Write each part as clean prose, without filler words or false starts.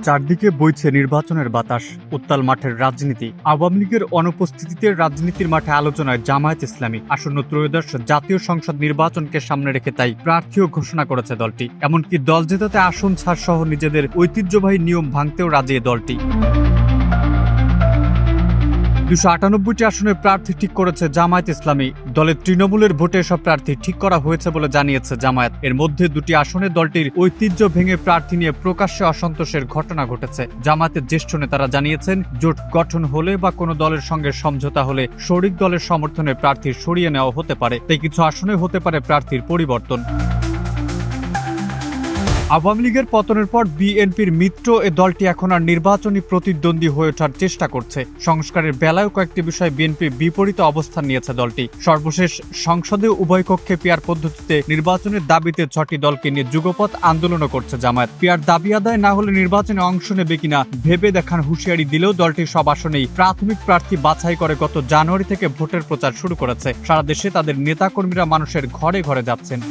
চারদিকে বইছে নির্বাচনের বাতাস, উত্তাল মাঠের রাজনীতি। আওয়ামী লীগের অনুপস্থিতিতে রাজনীতির মাঠে আলোচনায় জামায়াত ইসলামী আসন্ন ত্রয়োদশ জাতীয় সংসদ নির্বাচনকে সামনে রেখে তাই প্রার্থীও ঘোষণা করেছে দলটি। এমনকি দল জেতাতে আসন ছাড় সহ নিজেদের ঐতিহ্যবাহী নিয়ম ভাঙতেও রাজি দলটি। 298টি আসনের প্রার্থী ঠিক করেছে জামায়াত ইসলামী। দলের তৃণমূলের ভোটে সব প্রার্থী ঠিক করা হয়েছে বলে জানিয়েছে জামায়াত। এর মধ্যে 2টি আসনে দলটির ঐতিহ্য ভেঙে প্রার্থী নিয়ে প্রকাশ্যে অসন্তোষের ঘটনা ঘটেছে। জামায়াতের জ্যেষ্ঠ নেতারা জানিয়েছেন, জোট গঠন হলে বা কোনো দলের সঙ্গে সমঝোতা হলে শরিক দলের সমর্থনে প্রার্থী সরিয়ে নেওয়া হতে পারে, তাই কিছু আসনে হতে পারে প্রার্থীর পরিবর্তন। আওয়ামী লীগের পতনের পর বিএনপির মিত্র এ দলটি এখন আর নির্বাচনী প্রতিদ্বন্দ্বী হয়ে ওঠার চেষ্টা করছে। সংস্কারের বেলায় কয়েকটি বিষয়ে বিএনপির বিপরীত অবস্থান নিয়েছে দলটি। সর্বশেষ সংসদে উভয় কক্ষে পিয়ার পদ্ধতিতে নির্বাচনের দাবিতে 6টি দলকে নিয়ে যুগপৎ আন্দোলনও করছে জামায়াত। পিয়ার দাবি আদায় না হলে নির্বাচনে অংশ নেবে কিনা ভেবে দেখার হুঁশিয়ারি দিলেও দলটি সব আসনেই প্রাথমিক প্রার্থী বাছাই করে গত জানুয়ারি থেকে ভোটের প্রচার শুরু করেছে। সারা দেশে তাদের নেতাকর্মীরা মানুষের ঘরে ঘরে যাচ্ছেন।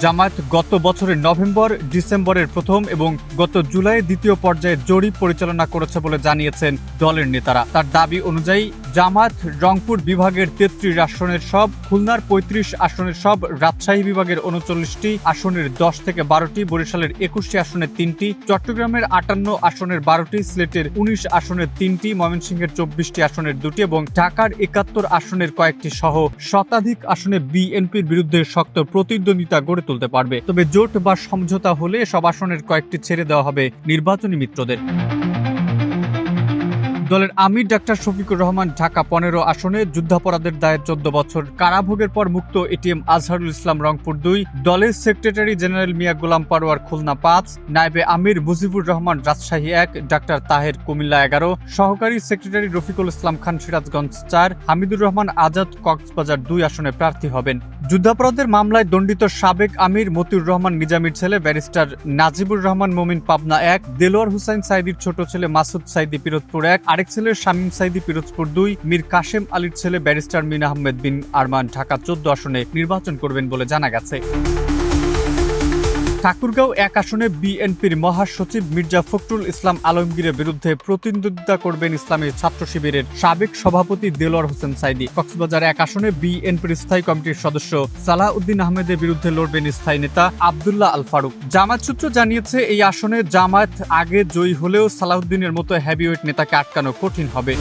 জামায়াত গত বছরের নভেম্বর ডিসেম্বরের প্রথম এবং গত জুলাইয়ের দ্বিতীয় পর্যায়ে জরিপ পরিচালনা করেছে বলে জানিয়েছেন দলের নেতারা। তার দাবি অনুযায়ী জামায়াত রংপুর বিভাগের 33 আসনের সব, খুলনার 35 আসনের সব, রাজশাহী বিভাগের 39টি আসনের 10 থেকে 12টি, বরিশালের 21টি আসনের 3টি, চট্টগ্রামের 58 আসনের 12টি, সিলেটের 19 আসনের 3টি, ময়মনসিংহের 24টি আসনের 2টি এবং ঢাকার 71 আসনের কয়েকটি সহ শতাধিক আসনে বিএনপির বিরুদ্ধে শক্ত প্রতিদ্বন্দ্বিতা গড়ে তুলতে পারবে। তবে জোট বা সমঝোতা হলে সব আসনের কয়েকটি ছেড়ে দেওয়া হবে নির্বাচনী মিত্রদের। দলের আমির ডাক্তার শফিকুর রহমান ঢাকা 15 আসনে, যুদ্ধাপরাধের দায়ে 14 বছর কারাভোগের পর মুক্ত এটিএম আজহারুল ইসলাম রংপুর 2, দলের সেক্রেটারি জেনারেল মিয়া গোলাম পারোয়ার খুলনা 5, নায়েবে আমির মুজিবুর রহমান রাজশাহী 1, ডাক্তার তাহের কুমিল্লা 11, সহকারী সেক্রেটারি রফিকুল ইসলাম খান সিরাজগঞ্জ 4, হামিদুর রহমান আজাদ কক্সবাজার 2 আসনে প্রার্থী হবেন। যুদ্ধাপরাধের মামলায় দণ্ডিত সাবেক আমির মতিউর রহমান নিজামীর ছেলে ব্যারিস্টার নাজিবুর রহমান মোমিন পাবনা 1, দেলোয়ার হুসাইন সাইদির ছোট ছেলে মাসুদ সাইদি পিরোজপুর 1, আরেক ছেলে শামীম সাইদি পিরোজপুর 2, মীর কাশেম আলীর ছেলে ব্যারিস্টার মিন আহমেদ বিন আরমান ঢাকা 14 আসনে নির্বাচন করবেন বলে জানা গেছে। ঠাকুরগাঁও 1 আসনে বিএনপির মহাসচিব মির্জা ফখরুল ইসলাম আলমগীরের বিরুদ্ধে প্রতিদ্বন্দ্বিতা করবেন ইসলামী ছাত্র শিবিরের সাবেক সভাপতি দেলোয়ার হোসেন সাইদি। কক্সবাজার 1 আসনে বিএনপির স্থায়ী কমিটির সদস্য সালাউদ্দিন আহমেদের বিরুদ্ধে লড়বেন স্থায়ী নেতা আব্দুল্লাহ আল ফারুক। জামায়াত সূত্র জানিয়েছে, এই আসনে জামায়াত আগে জয়ী হলেও সালাউদ্দিনের মতো হেভিওয়েট নেতাকে আটকানো কঠিন হবে।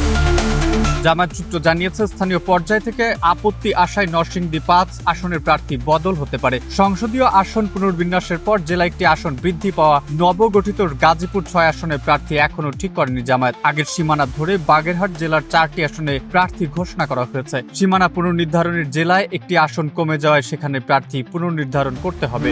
জামায়াত সূত্র জানিয়েছে, স্থানীয় পর্যায় থেকে আপত্তি আশায় নরসিংদী 5 আসনের প্রার্থী বদল হতে পারে। সংসদীয় আসন পুনর্বিন্যাসের পর জেলা একটি আসন বৃদ্ধি পাওয়া নবগঠিত গাজীপুর 6 আসনের প্রার্থী এখনো ঠিক করেনি জামায়াত। আগের সীমানা ধরে বাগেরহাট জেলার 4টি আসনে প্রার্থী ঘোষণা করা হয়েছে। সীমানা পুনর্নির্ধারণের জেলায় একটি আসন কমে যাওয়ায় সেখানে প্রার্থী পুনর্নির্ধারণ করতে হবে।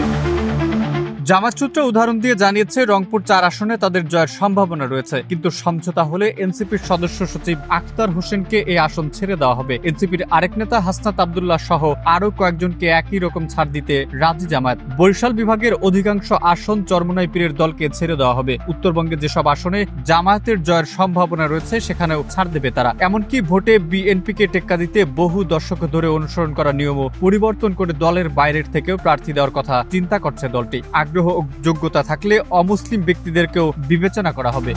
জামায়াত সূত্র উদাহরণ দিয়ে জানিয়েছে, রংপুর 4 আসনে তাদের জয়ের সম্ভাবনা রয়েছে, কিন্তু সমঝোতা হলে এনসিপির সদস্য সচিব আখতার হোসেনকে এই আসন ছেড়ে দেওয়া হবে। এনসিপির আরেক নেতা হাসনাত আব্দুল্লাহ সহ আরো কয়েকজনকে একই রকম ছাড় দিতে রাজি জামায়াত। বরিশাল বিভাগের অধিকাংশ আসন চরমোনাই পীরের দলকে ছেড়ে দেওয়া হবে। উত্তরবঙ্গে যেসব আসনে জামায়াতের জয়ের সম্ভাবনা রয়েছে সেখানেও ছাড় দেবে তারা। এমনকি ভোটে বিএনপিকে টেক্কা দিতে বহু দশক ধরে অনুসরণ করা নিয়মও পরিবর্তন করে দলের বাইরের থেকেও প্রার্থী দেওয়ার কথা চিন্তা করছে দলটি। আগ্রহ ও যোগ্যতা থাকলে অমুসলিম ব্যক্তিদেরকেও বিবেচনা করা হবে।